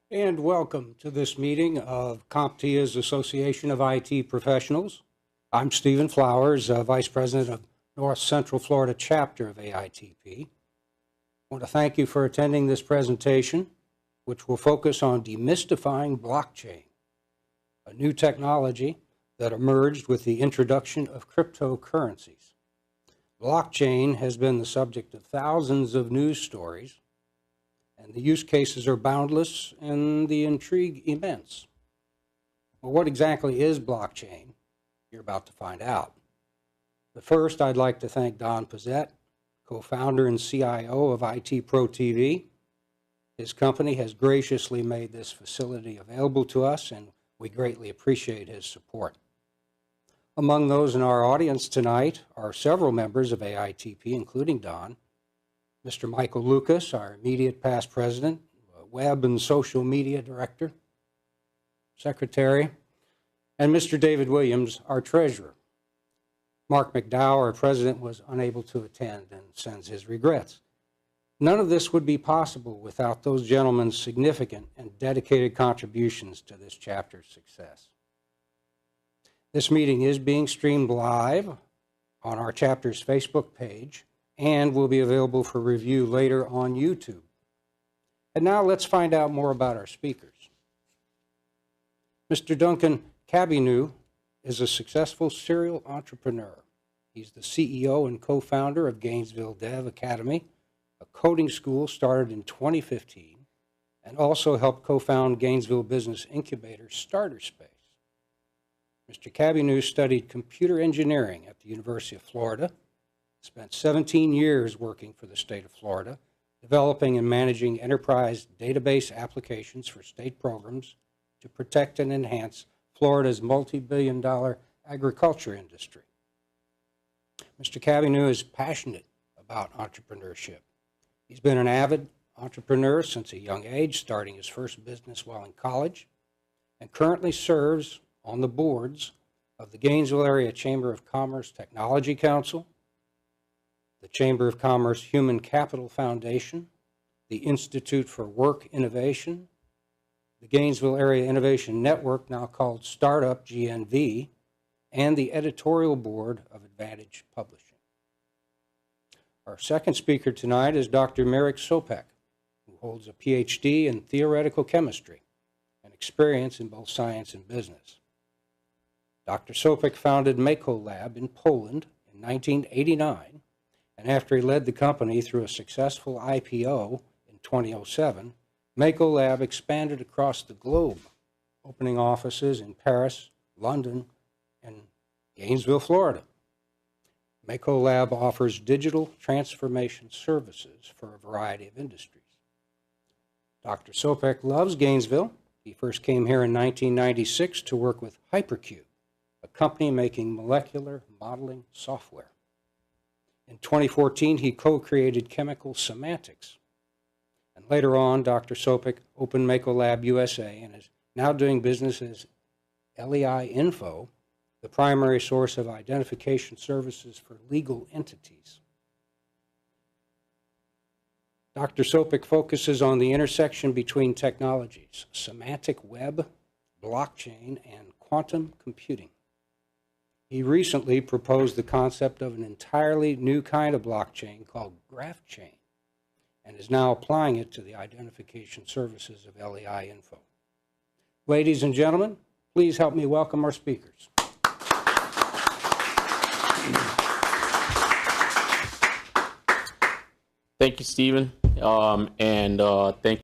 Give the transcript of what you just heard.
And welcome to this meeting of CompTIA's Association of IT Professionals. I'm Stephen Flowers, Vice President of North Central Florida Chapter of AITP. I want to thank you for attending this presentation, which will focus on demystifying blockchain, a new technology that emerged with the introduction of cryptocurrencies. Blockchain has been the subject of thousands of news stories, and the use cases are boundless and the intrigue immense. Well, what exactly is blockchain? You're about to find out. But first, I'd like to thank Don Pizzette, co-founder and CIO of IT Pro TV. His company has graciously made this facility available to us, and we greatly appreciate his support. Among those in our audience tonight are several members of AITP, including Don, Mr. Michael Lucas, our immediate past president, web and social media director, secretary, and Mr. David Williams, our treasurer. Mark McDowell, our president, was unable to attend and sends his regrets. None of this would be possible without those gentlemen's significant and dedicated contributions to this chapter's success. This meeting is being streamed live on our chapter's Facebook page and will be available for review later on YouTube. And now let's find out more about our speakers. Mr. Duncan Kabinu is a successful serial entrepreneur. He's the CEO and co-founder of Gainesville Dev Academy, a coding school started in 2015, and also helped co-found Gainesville Business Incubator Starter Space. Mr. Kabinu studied computer engineering at the University of Florida, spent 17 years working for the state of Florida, developing and managing enterprise database applications for state programs to protect and enhance Florida's multi-billion-dollar agriculture industry. Mr. Kabinu is passionate about entrepreneurship. He's been an avid entrepreneur since a young age, starting his first business while in college, and currently serves on the boards of the Gainesville Area Chamber of Commerce Technology Council, the Chamber of Commerce Human Capital Foundation, the Institute for Work Innovation, the Gainesville Area Innovation Network, now called Startup GNV, and the editorial board of Advantage Publishing. Our second speaker tonight is Dr. Mirek Sopek, who holds a PhD in theoretical chemistry and experience in both science and business. Dr. Sopek founded Mako Lab in Poland in 1989, and after he led the company through a successful IPO in 2007, Mako Lab expanded across the globe, opening offices in Paris, London, and Gainesville, Florida. Mako Lab offers digital transformation services for a variety of industries. Dr. Sopek loves Gainesville. He first came here in 1996 to work with Hypercube, a company making molecular modeling software. In 2014, he co-created Chemical Semantics. And later on, Dr. Sopek opened Mako Lab USA and is now doing business as LEI Info, the primary source of identification services for legal entities. Dr. Sopek focuses on the intersection between technologies, semantic web, blockchain, and quantum computing. He recently proposed the concept of an entirely new kind of blockchain called graph chain and is now applying it to the identification services of LEI Info. Ladies and gentlemen, please help me welcome our speakers. Thank you, Stephen, and thank